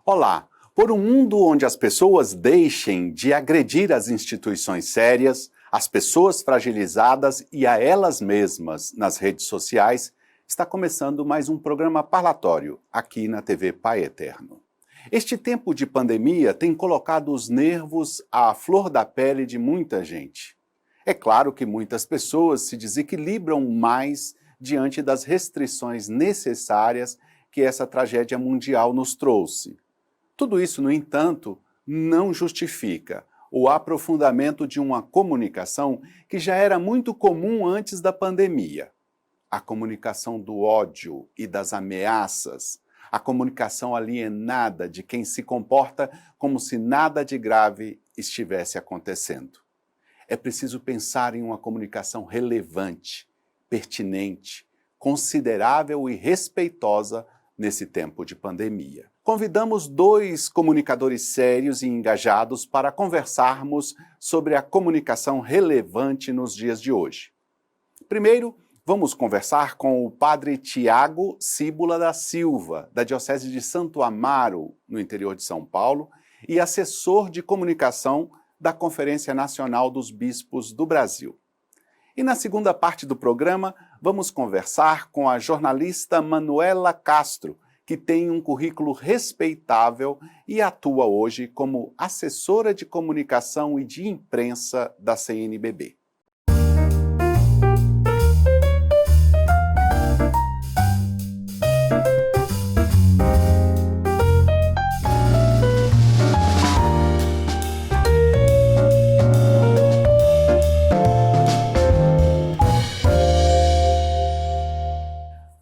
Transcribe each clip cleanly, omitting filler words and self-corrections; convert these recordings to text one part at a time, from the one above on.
Olá! Por um mundo onde as pessoas deixem de agredir as instituições sérias, as pessoas fragilizadas e a elas mesmas nas redes sociais, está começando mais um programa parlatório aqui na TV Pai Eterno. Este tempo de pandemia tem colocado os nervos à flor da pele de muita gente. É claro que muitas pessoas se desequilibram mais diante das restrições necessárias que essa tragédia mundial nos trouxe. Tudo isso, no entanto, não justifica o aprofundamento de uma comunicação que já era muito comum antes da pandemia. A comunicação do ódio e das ameaças, a comunicação alienada de quem se comporta como se nada de grave estivesse acontecendo. É preciso pensar em uma comunicação relevante, pertinente, considerável e respeitosa nesse tempo de pandemia. Convidamos dois comunicadores sérios e engajados para conversarmos sobre a comunicação relevante nos dias de hoje. Primeiro, vamos conversar com o padre Tiago Cíbula da Silva, da Diocese de Santo Amaro, no interior de São Paulo, e assessor de comunicação da Conferência Nacional dos Bispos do Brasil. E na segunda parte do programa, vamos conversar com a jornalista Manuela Castro, que tem um currículo respeitável e atua hoje como assessora de comunicação e de imprensa da CNBB.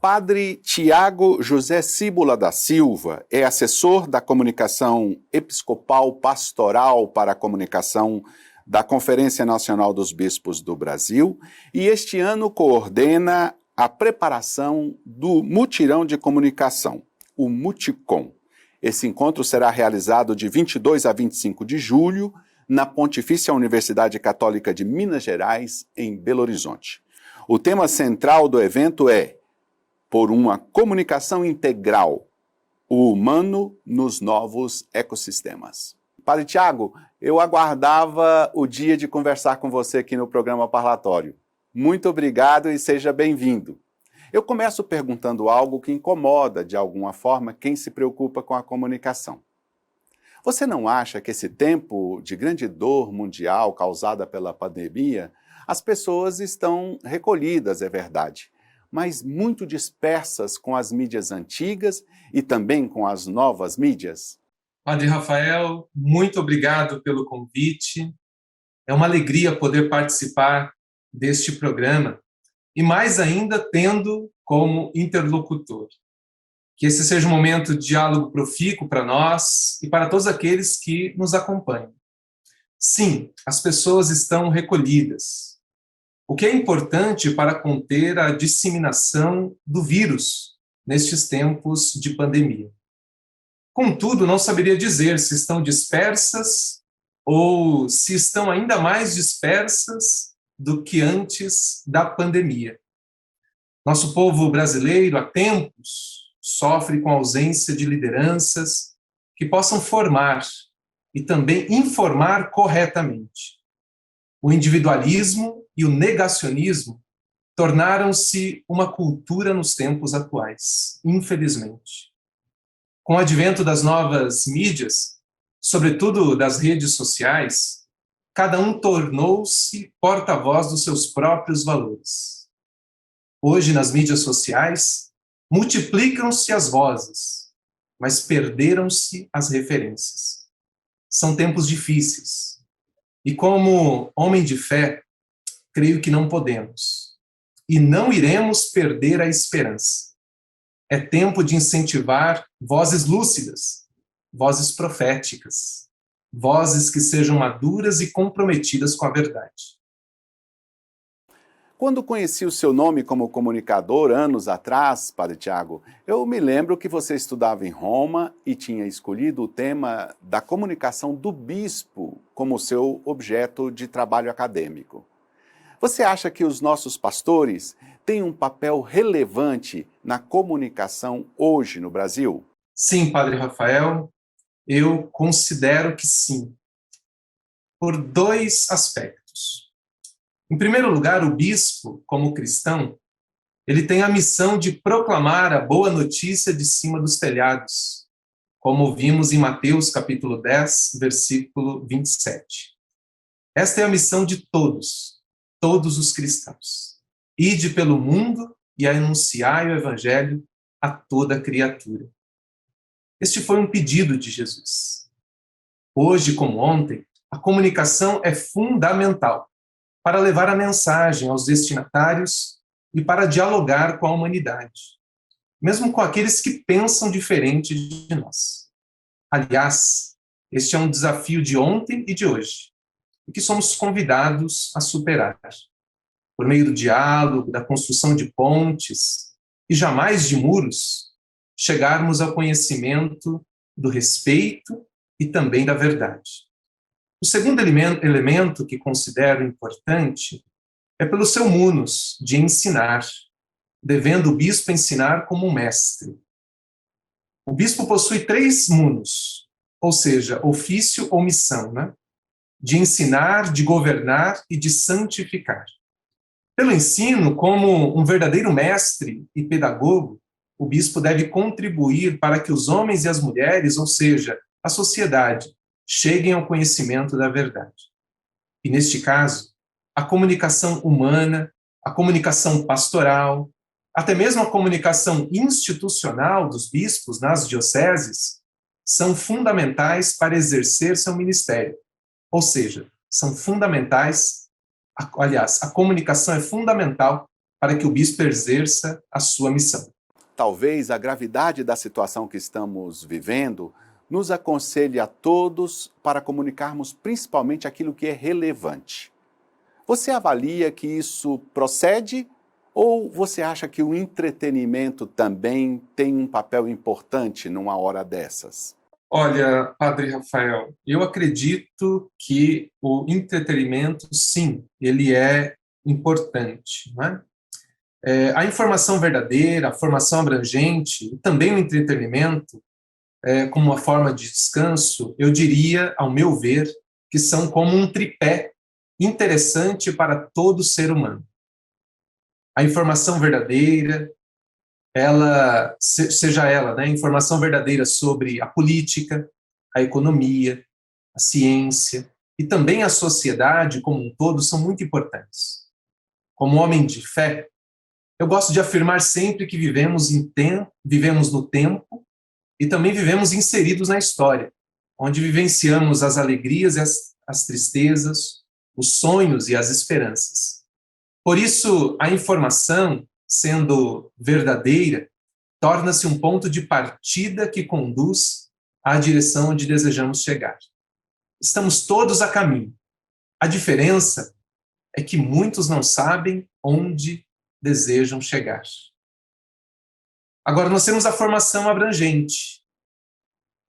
Padre Tiago José Cíbula da Silva é assessor da comunicação episcopal pastoral para a comunicação da Conferência Nacional dos Bispos do Brasil e este ano coordena a preparação do Mutirão de Comunicação, o Muticom. Esse encontro será realizado de 22 a 25 de julho na Pontifícia Universidade Católica de Minas Gerais, em Belo Horizonte. O tema central do evento é por uma comunicação integral, o humano nos novos ecossistemas. Padre Tiago, eu aguardava o dia de conversar com você aqui no programa parlatório. Muito obrigado e seja bem-vindo. Eu começo perguntando algo que incomoda, de alguma forma, quem se preocupa com a comunicação. Você não acha que esse tempo de grande dor mundial causada pela pandemia, as pessoas estão recolhidas, é verdade, mas muito dispersas com as mídias antigas e também com as novas mídias? Padre Rafael, muito obrigado pelo convite. É uma alegria poder participar deste programa e mais ainda tendo como interlocutor. Que esse seja um momento de diálogo profícuo para nós e para todos aqueles que nos acompanham. Sim, as pessoas estão recolhidas, o que é importante para conter a disseminação do vírus nestes tempos de pandemia. Contudo, não saberia dizer se estão dispersas ou se estão ainda mais dispersas do que antes da pandemia. Nosso povo brasileiro, há tempos, sofre com a ausência de lideranças que possam formar e também informar corretamente. O individualismo e o negacionismo tornaram-se uma cultura nos tempos atuais, infelizmente. Com o advento das novas mídias, sobretudo das redes sociais, cada um tornou-se porta-voz dos seus próprios valores. Hoje, nas mídias sociais, multiplicam-se as vozes, mas perderam-se as referências. São tempos difíceis. E como homem de fé, creio que não podemos e não iremos perder a esperança. É tempo de incentivar vozes lúcidas, vozes proféticas, vozes que sejam maduras e comprometidas com a verdade. Quando conheci o seu nome como comunicador anos atrás, Padre Tiago, eu me lembro que você estudava em Roma e tinha escolhido o tema da comunicação do bispo como seu objeto de trabalho acadêmico. Você acha que os nossos pastores têm um papel relevante na comunicação hoje no Brasil? Sim, Padre Rafael, eu considero que sim, por dois aspectos. Em primeiro lugar, o bispo, como cristão, ele tem a missão de proclamar a boa notícia de cima dos telhados, como vimos em Mateus capítulo 10, versículo 27. Esta é a missão de todos os cristãos. Ide pelo mundo e anunciai o evangelho a toda criatura. Este foi um pedido de Jesus. Hoje, como ontem, a comunicação é fundamental para levar a mensagem aos destinatários e para dialogar com a humanidade, mesmo com aqueles que pensam diferente de nós. Aliás, este é um desafio de ontem e de hoje, e que somos convidados a superar, por meio do diálogo, da construção de pontes e jamais de muros, chegarmos ao conhecimento do respeito e também da verdade. O segundo elemento que considero importante é pelo seu munus, de ensinar, devendo o bispo ensinar como um mestre. O bispo possui 3 munus, ou seja, ofício ou missão, né? De ensinar, de governar e de santificar. Pelo ensino, como um verdadeiro mestre e pedagogo, o bispo deve contribuir para que os homens e as mulheres, ou seja, a sociedade, cheguem ao conhecimento da verdade. E, neste caso, a comunicação humana, a comunicação pastoral, até mesmo a comunicação institucional dos bispos nas dioceses, são fundamentais para exercer seu ministério. Ou seja, são fundamentais, aliás, a comunicação é fundamental para que o bispo exerça a sua missão. Talvez a gravidade da situação que estamos vivendo nos aconselhe a todos para comunicarmos principalmente aquilo que é relevante. Você avalia que isso procede ou você acha que o entretenimento também tem um papel importante numa hora dessas? Olha, Padre Rafael, eu acredito que o entretenimento, sim, ele é importante, né? A informação verdadeira, a formação abrangente e também o entretenimento, como uma forma de descanso, eu diria, ao meu ver, que são como um tripé interessante para todo ser humano. A informação verdadeira, seja ela, né, informação verdadeira sobre a política, a economia, a ciência e também a sociedade como um todo são muito importantes. Como homem de fé, eu gosto de afirmar sempre que vivemos no tempo e também vivemos inseridos na história, onde vivenciamos as alegrias e as tristezas, os sonhos e as esperanças. Por isso, a informação, sendo verdadeira, torna-se um ponto de partida que conduz à direção onde desejamos chegar. Estamos todos a caminho. A diferença é que muitos não sabem onde desejam chegar. Agora, nós temos a formação abrangente,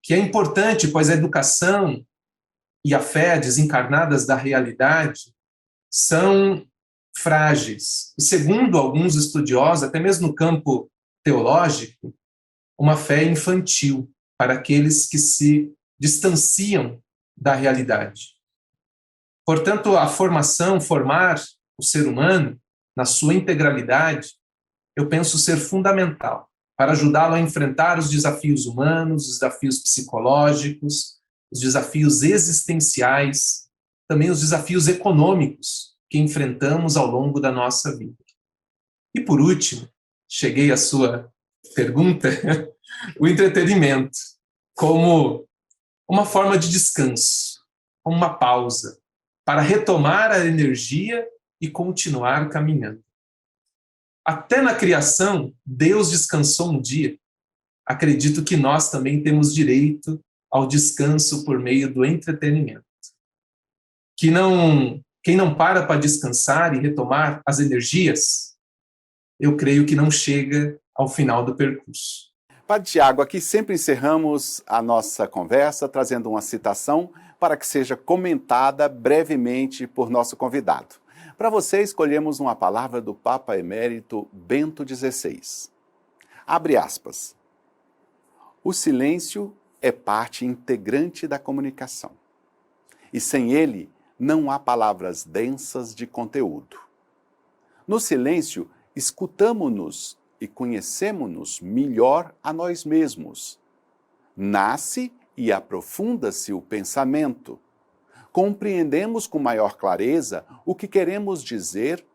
que é importante, pois a educação e a fé desencarnadas da realidade são frágeis. E, segundo alguns estudiosos, até mesmo no campo teológico, uma fé infantil para aqueles que se distanciam da realidade. Portanto, a formação, formar o ser humano na sua integralidade, eu penso ser fundamental para ajudá-lo a enfrentar os desafios humanos, os desafios psicológicos, os desafios existenciais, também os desafios econômicos que enfrentamos ao longo da nossa vida. E por último, cheguei à sua pergunta, o entretenimento como uma forma de descanso, como uma pausa, para retomar a energia e continuar caminhando. Até na criação, Deus descansou um dia. Acredito que nós também temos direito ao descanso por meio do entretenimento. Quem não para descansar e retomar as energias, eu creio que não chega ao final do percurso. Padre Tiago, aqui sempre encerramos a nossa conversa trazendo uma citação para que seja comentada brevemente por nosso convidado. Para você, escolhemos uma palavra do Papa Emérito Bento XVI. Abre aspas. O silêncio é parte integrante da comunicação. E sem ele, não há palavras densas de conteúdo. No silêncio, escutamo-nos e conhecemo-nos melhor a nós mesmos. Nasce e aprofunda-se o pensamento. Compreendemos com maior clareza o que queremos dizer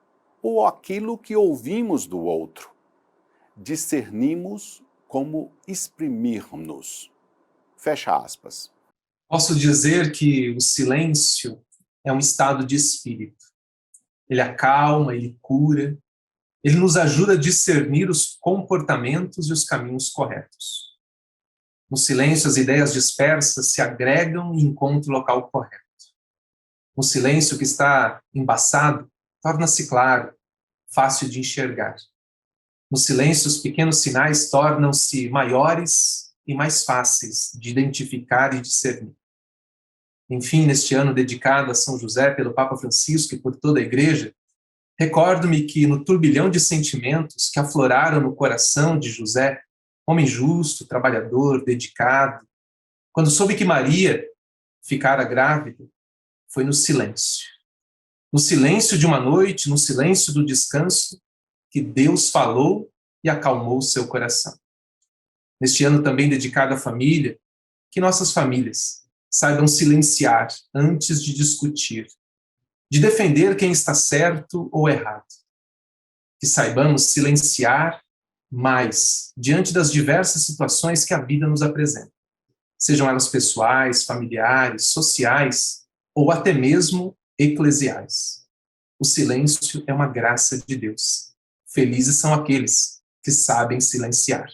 ou aquilo que ouvimos do outro. Discernimos como exprimir-nos. Fecha aspas. Posso dizer que o silêncio é um estado de espírito. Ele acalma, ele cura, ele nos ajuda a discernir os comportamentos e os caminhos corretos. No silêncio, as ideias dispersas se agregam e encontram o local correto. No silêncio, o que está embaçado torna-se claro, fácil de enxergar. No silêncio, os pequenos sinais tornam-se maiores e mais fáceis de identificar e discernir. Enfim, neste ano dedicado a São José pelo Papa Francisco e por toda a Igreja, recordo-me que no turbilhão de sentimentos que afloraram no coração de José, homem justo, trabalhador, dedicado, quando soube que Maria ficara grávida, foi no silêncio. No silêncio de uma noite, no silêncio do descanso, que Deus falou e acalmou o seu coração. Neste ano também dedicado à família, que nossas famílias saibam silenciar antes de discutir, de defender quem está certo ou errado. Que saibamos silenciar mais diante das diversas situações que a vida nos apresenta, sejam elas pessoais, familiares, sociais ou até mesmo eclesiais. O silêncio é uma graça de Deus. Felizes são aqueles que sabem silenciar.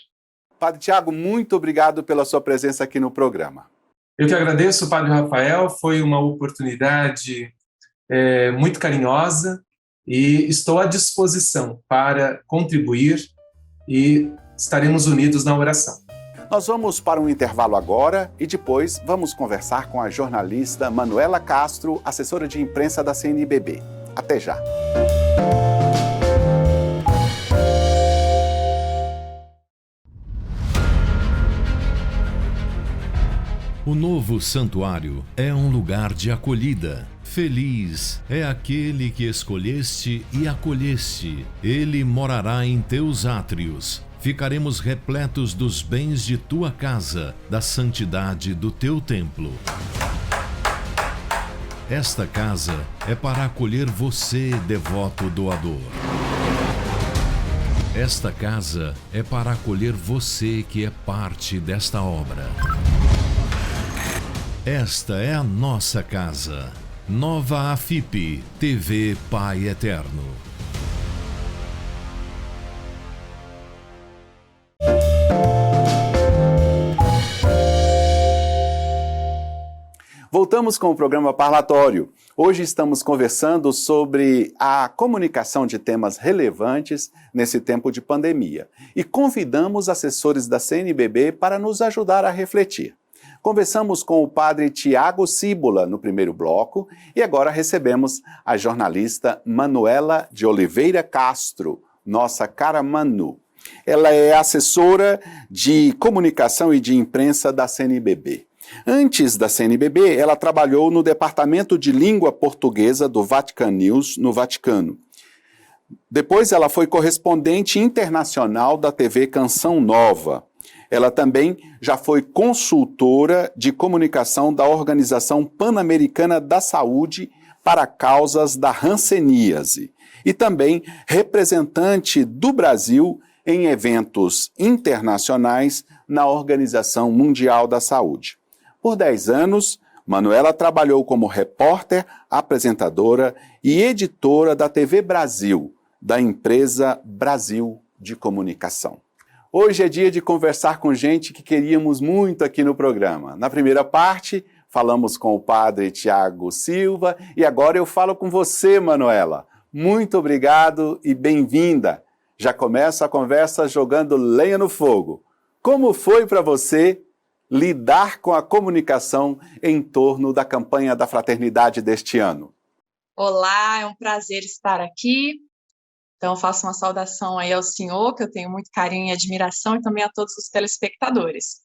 Padre Tiago, muito obrigado pela sua presença aqui no programa. Eu que agradeço, Padre Rafael, foi uma oportunidade muito carinhosa e estou à disposição para contribuir e estaremos unidos na oração. Nós vamos para um intervalo agora e depois vamos conversar com a jornalista Manuela Castro, assessora de imprensa da CNBB. Até já! O novo santuário é um lugar de acolhida. Feliz é aquele que escolheste e acolheste. Ele morará em teus átrios. Ficaremos repletos dos bens de tua casa, da santidade do teu templo. Esta casa é para acolher você, devoto doador. Esta casa é para acolher você que é parte desta obra. Esta é a nossa casa. Nova AFIP, TV Pai Eterno. Voltamos com o programa Parlatório. Hoje estamos conversando sobre a comunicação de temas relevantes nesse tempo de pandemia e convidamos assessores da CNBB para nos ajudar a refletir. Conversamos com o padre Tiago Cíbula no primeiro bloco e agora recebemos a jornalista Manuela de Oliveira Castro, nossa cara Manu. Ela é assessora de comunicação e de imprensa da CNBB. Antes da CNBB, ela trabalhou no Departamento de Língua Portuguesa do Vatican News, no Vaticano. Depois ela foi correspondente internacional da TV Canção Nova. Ela também já foi consultora de comunicação da Organização Pan-Americana da Saúde para causas da hanseníase e também representante do Brasil em eventos internacionais na Organização Mundial da Saúde. Por 10 anos, Manuela trabalhou como repórter, apresentadora e editora da TV Brasil, da empresa Brasil de Comunicação. Hoje é dia de conversar com gente que queríamos muito aqui no programa. Na primeira parte, falamos com o padre Tiago Silva e agora eu falo com você, Manuela. Muito obrigado e bem-vinda. Já começa a conversa jogando lenha no fogo. Como foi para você lidar com a comunicação em torno da campanha da fraternidade deste ano? Olá, é um prazer estar aqui. Então, eu faço uma saudação aí ao senhor, que eu tenho muito carinho e admiração, e também a todos os telespectadores.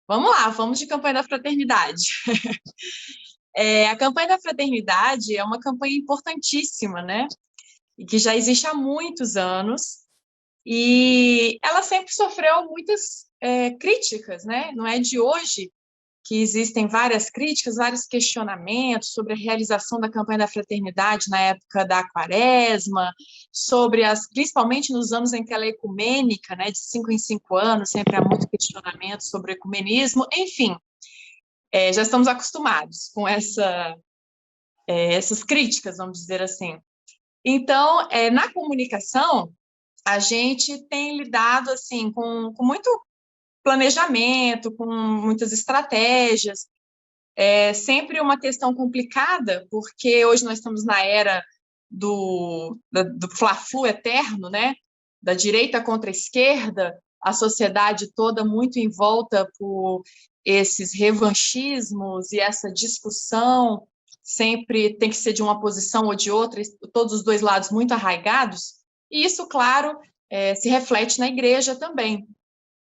Vamos lá, vamos de campanha da fraternidade. A campanha da fraternidade é uma campanha importantíssima, né? E que já existe há muitos anos, e ela sempre sofreu muitas críticas, né? Não é de hoje que existem várias críticas, vários questionamentos sobre a realização da campanha da fraternidade na época da Quaresma, principalmente nos anos em que ela é ecumênica, né, de 5 em 5 anos, sempre há muito questionamento sobre o ecumenismo, enfim, já estamos acostumados com essas críticas, vamos dizer assim. Então, na comunicação, a gente tem lidado assim com muito planejamento, com muitas estratégias. É sempre uma questão complicada, porque hoje nós estamos na era do Fla-Flu eterno, né? Da direita contra a esquerda, a sociedade toda muito envolta por esses revanchismos e essa discussão sempre tem que ser de uma posição ou de outra, todos os dois lados muito arraigados, e isso, claro, se reflete na igreja também.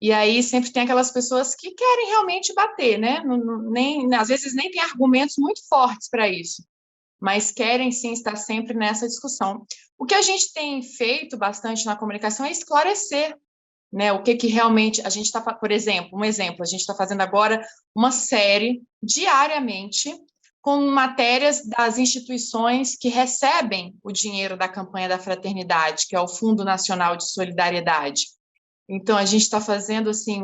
E aí sempre tem aquelas pessoas que querem realmente bater, né? Às vezes nem tem argumentos muito fortes para isso, mas querem sim estar sempre nessa discussão. O que a gente tem feito bastante na comunicação é esclarecer, né? O que realmente a gente está, por exemplo, a gente está fazendo agora uma série diariamente com matérias das instituições que recebem o dinheiro da campanha da fraternidade, que é o Fundo Nacional de Solidariedade. Então, a gente está fazendo assim,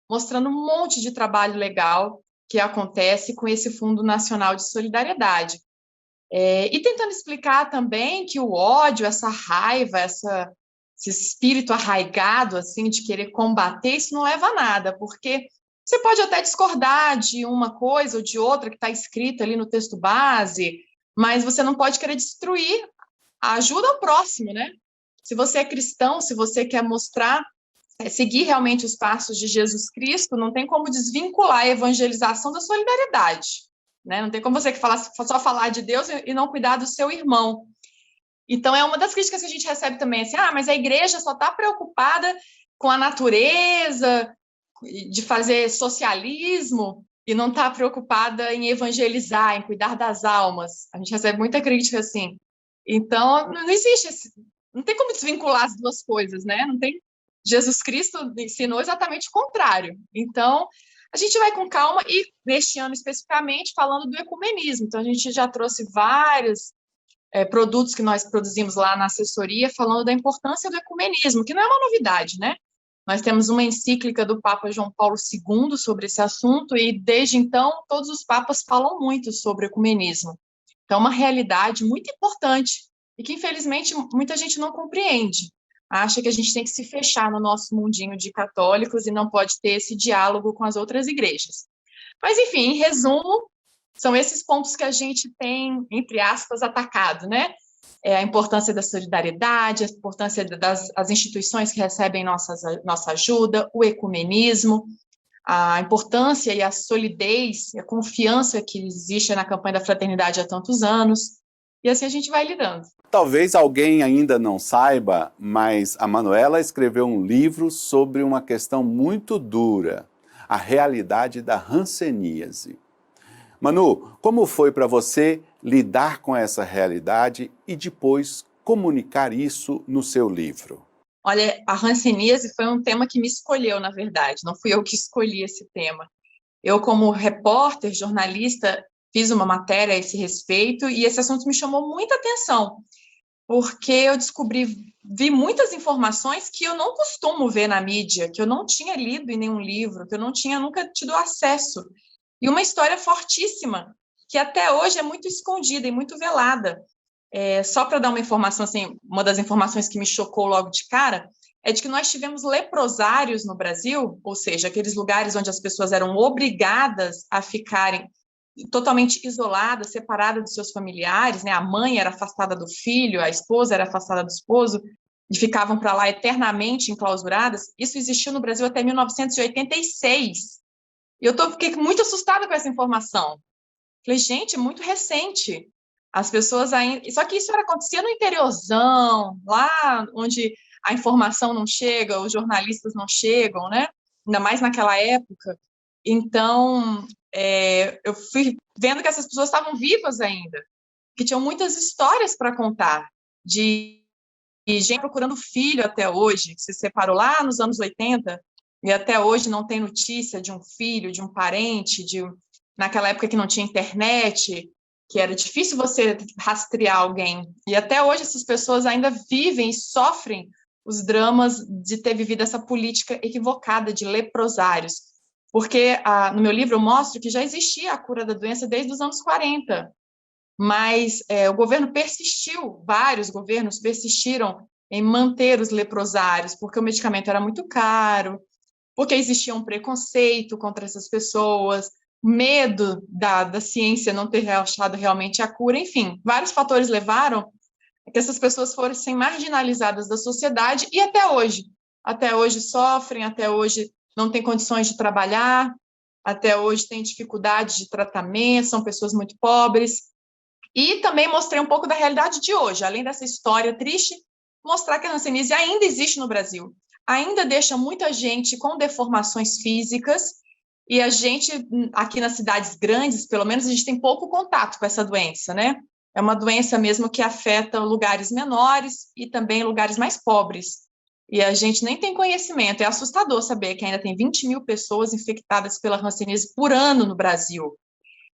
mostrando um monte de trabalho legal que acontece com esse Fundo Nacional de Solidariedade. E tentando explicar também que o ódio, essa raiva, esse espírito arraigado, assim, de querer combater, isso não leva a nada, porque você pode até discordar de uma coisa ou de outra que está escrita ali no texto base, mas você não pode querer destruir a ajuda ao próximo, né? Se você é cristão, se você quer mostrar, seguir realmente os passos de Jesus Cristo, não tem como desvincular a evangelização da solidariedade, né? Não tem como você só falar de Deus e não cuidar do seu irmão. Então, é uma das críticas que a gente recebe também, assim, mas a igreja só está preocupada com a natureza, de fazer socialismo, e não está preocupada em evangelizar, em cuidar das almas. A gente recebe muita crítica assim. Então, não existe não tem como desvincular as duas coisas, né? Não tem. Jesus Cristo ensinou exatamente o contrário. Então, a gente vai com calma e, neste ano especificamente, falando do ecumenismo. Então, a gente já trouxe vários produtos que nós produzimos lá na assessoria falando da importância do ecumenismo, que não é uma novidade, né? Nós temos uma encíclica do Papa João Paulo II sobre esse assunto e, desde então, todos os papas falam muito sobre o ecumenismo. Então, é uma realidade muito importante e que, infelizmente, muita gente não compreende. Acha que a gente tem que se fechar no nosso mundinho de católicos e não pode ter esse diálogo com as outras igrejas. Mas, enfim, em resumo, são esses pontos que a gente tem, entre aspas, atacado, né? A importância da solidariedade, a importância das instituições que recebem nossa ajuda, o ecumenismo, a importância e a solidez, e a confiança que existe na campanha da fraternidade há tantos anos, e assim a gente vai lidando. Talvez alguém ainda não saiba, mas a Manuela escreveu um livro sobre uma questão muito dura, a realidade da hanseníase. Manu, como foi para você lidar com essa realidade e depois comunicar isso no seu livro? Olha, a hanseníase foi um tema que me escolheu, na verdade, não fui eu que escolhi esse tema. Eu, como repórter, jornalista, fiz uma matéria a esse respeito e esse assunto me chamou muita atenção, porque eu vi muitas informações que eu não costumo ver na mídia, que eu não tinha lido em nenhum livro, que eu não tinha nunca tido acesso. E uma história fortíssima, que até hoje é muito escondida e muito velada. Só para dar uma informação, assim, uma das informações que me chocou logo de cara, é de que nós tivemos leprosários no Brasil, ou seja, aqueles lugares onde as pessoas eram obrigadas a ficarem totalmente isoladas, separadas dos seus familiares, né? A mãe era afastada do filho, a esposa era afastada do esposo, e ficavam para lá eternamente enclausuradas. Isso existiu no Brasil até 1986. E eu fiquei muito assustada com essa informação. Falei, gente, é muito recente. As pessoas ainda... Só que isso acontecia no interiorzão, lá onde a informação não chega, os jornalistas não chegam, né? ainda mais naquela época. Então, eu fui vendo que essas pessoas estavam vivas ainda, que tinham muitas histórias para contar, de gente procurando filho até hoje, que se separou lá nos anos 80, e até hoje não tem notícia de um filho, de um parente, naquela época que não tinha internet, que era difícil você rastrear alguém. E até hoje essas pessoas ainda vivem e sofrem os dramas de ter vivido essa política equivocada de leprosários. Porque no meu livro eu mostro que já existia a cura da doença desde os anos 40, mas o governo persistiu, vários governos persistiram em manter os leprosários, porque o medicamento era muito caro, porque existia um preconceito contra essas pessoas, medo da ciência não ter achado realmente a cura, enfim, vários fatores levaram a que essas pessoas fossem marginalizadas da sociedade e até hoje sofrem, até hoje não têm condições de trabalhar, até hoje têm dificuldade de tratamento, são pessoas muito pobres. E também mostrei um pouco da realidade de hoje, além dessa história triste, mostrar que a hanseníase ainda existe no Brasil, ainda deixa muita gente com deformações físicas, e a gente, aqui nas cidades grandes, pelo menos, a gente tem pouco contato com essa doença, né? É uma doença mesmo que afeta lugares menores e também lugares mais pobres. E a gente nem tem conhecimento. É assustador saber que ainda tem 20 mil pessoas infectadas pela hanseníase por ano no Brasil.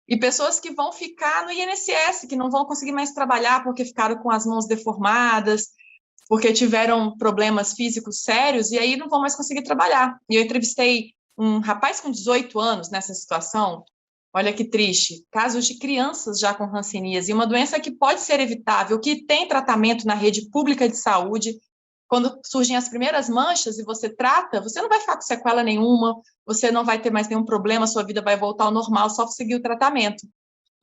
E pessoas que vão ficar no INSS, que não vão conseguir mais trabalhar porque ficaram com as mãos deformadas, porque tiveram problemas físicos sérios, e aí não vão mais conseguir trabalhar. E eu entrevistei um rapaz com 18 anos nessa situação. Olha que triste. Casos de crianças já com hanseníase, uma doença que pode ser evitável, que tem tratamento na rede pública de saúde. Quando surgem as primeiras manchas e você trata, você não vai ficar com sequela nenhuma, você não vai ter mais nenhum problema, sua vida vai voltar ao normal, só seguir o tratamento.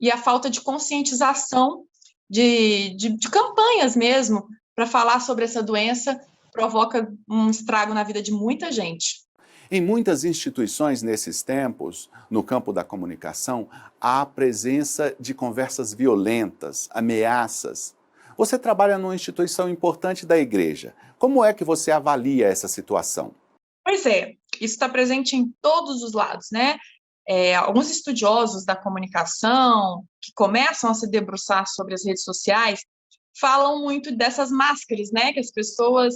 E a falta de conscientização, de campanhas mesmo, para falar sobre essa doença, provoca um estrago na vida de muita gente. Em muitas instituições nesses tempos, no campo da comunicação, há a presença de conversas violentas, ameaças. Você trabalha numa instituição importante da igreja. Como é que você avalia essa situação? Pois é, isso está presente em todos os lados, né? Alguns estudiosos da comunicação que começam a se debruçar sobre as redes sociais falam muito dessas máscaras, né? Que as pessoas,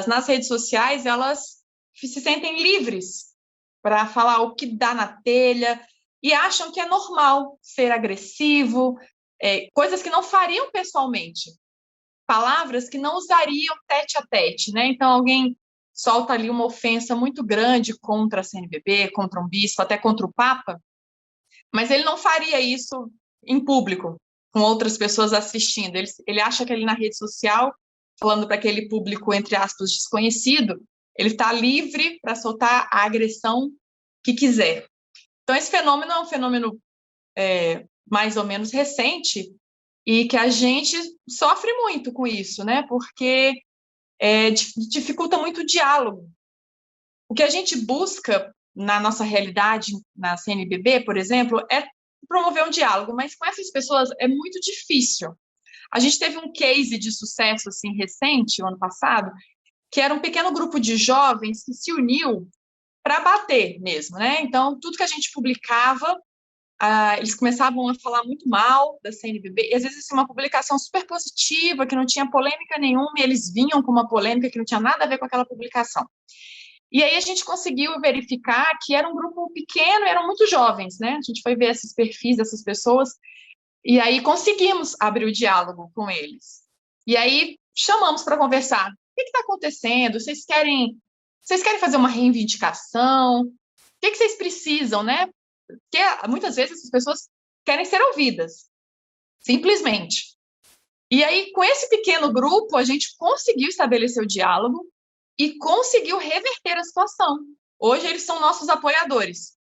nas redes sociais, elas se sentem livres para falar o que dá na telha e acham que é normal ser agressivo, coisas que não fariam pessoalmente, palavras que não usariam tete a tete, né? Então, alguém solta ali uma ofensa muito grande contra a CNBB, contra um bispo, até contra o Papa, mas ele não faria isso em público, com outras pessoas assistindo. Ele acha que ele na rede social, falando para aquele público, entre aspas, desconhecido, ele está livre para soltar a agressão que quiser. Então, esse fenômeno é um fenômeno mais ou menos recente e que a gente sofre muito com isso, né? Porque dificulta muito o diálogo. O que a gente busca na nossa realidade, na CNBB, por exemplo, é promover um diálogo, mas com essas pessoas é muito difícil. A gente teve um case de sucesso assim, recente, o ano passado, que era um pequeno grupo de jovens que se uniu para bater mesmo, né? Então, tudo que a gente publicava, eles começavam a falar muito mal da CNBB, e às vezes assim, uma publicação super positiva, que não tinha polêmica nenhuma, e eles vinham com uma polêmica que não tinha nada a ver com aquela publicação. E aí a gente conseguiu verificar que era um grupo pequeno, eram muito jovens, né? A gente foi ver esses perfis dessas pessoas, e aí conseguimos abrir o diálogo com eles. E aí chamamos para conversar. O que está acontecendo? Vocês querem fazer uma reivindicação? O que vocês precisam, né? Porque muitas vezes essas pessoas querem ser ouvidas, simplesmente. E aí, com esse pequeno grupo, a gente conseguiu estabelecer o diálogo e conseguiu reverter a situação. Hoje, eles são nossos apoiadores.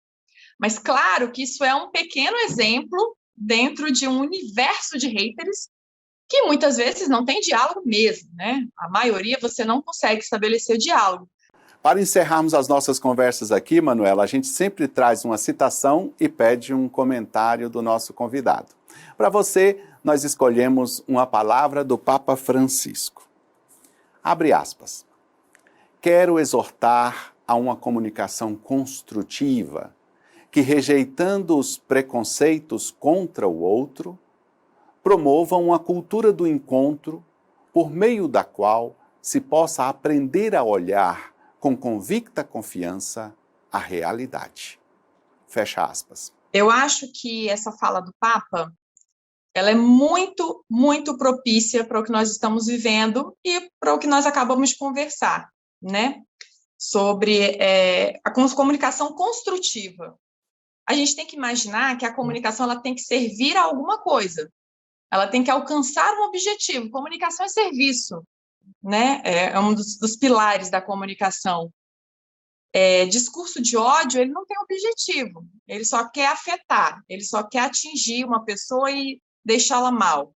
Mas, claro que isso é um pequeno exemplo dentro de um universo de haters que muitas vezes não tem diálogo mesmo, né? A maioria você não consegue estabelecer o diálogo. Para encerrarmos as nossas conversas aqui, Manuela, a gente sempre traz uma citação e pede um comentário do nosso convidado. Para você, nós escolhemos uma palavra do Papa Francisco. Abre aspas. Quero exortar a uma comunicação construtiva, que, rejeitando os preconceitos contra o outro, promova uma cultura do encontro por meio da qual se possa aprender a olhar com convicta confiança a realidade. Fecha aspas. Eu acho que essa fala do Papa, ela é muito, muito propícia para o que nós estamos vivendo e para o que nós acabamos de conversar, né? Sobre a comunicação construtiva. A gente tem que imaginar que a comunicação ela tem que servir a alguma coisa. Ela tem que alcançar um objetivo. Comunicação é serviço, né? É um dos pilares da comunicação. Discurso de ódio, ele não tem objetivo. Ele só quer afetar. Ele só quer atingir uma pessoa e deixá-la mal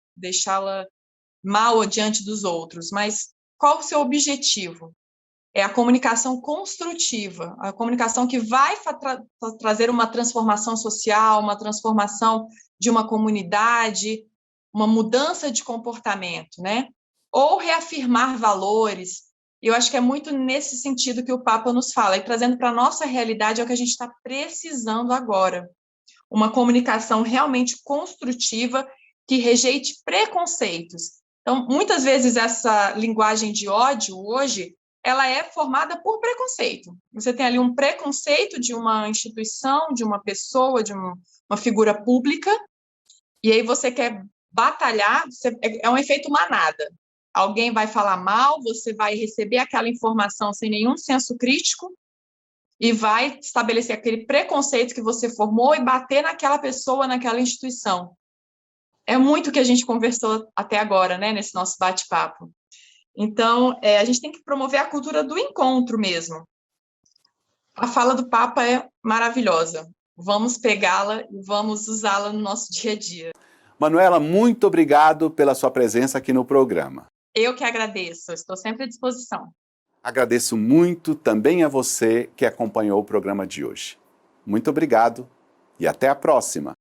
diante dos outros. Mas qual o seu objetivo? É a comunicação construtiva, a comunicação que vai trazer uma transformação social, uma transformação de uma comunidade, uma mudança de comportamento, né? Ou reafirmar valores. E eu acho que é muito nesse sentido que o Papa nos fala, e trazendo para a nossa realidade é o que a gente está precisando agora. Uma comunicação realmente construtiva que rejeite preconceitos. Então, muitas vezes essa linguagem de ódio hoje, ela é formada por preconceito. Você tem ali um preconceito de uma instituição, de uma pessoa, de uma figura pública, e aí você quer batalhar, é um efeito manada. Alguém vai falar mal, você vai receber aquela informação sem nenhum senso crítico e vai estabelecer aquele preconceito que você formou e bater naquela pessoa, naquela instituição. É muito o que a gente conversou até agora, né, nesse nosso bate-papo. Então, a gente tem que promover a cultura do encontro mesmo. A fala do Papa é maravilhosa. Vamos pegá-la e vamos usá-la no nosso dia a dia. Manuela, muito obrigado pela sua presença aqui no programa. Eu que agradeço, estou sempre à disposição. Agradeço muito também a você que acompanhou o programa de hoje. Muito obrigado e até a próxima.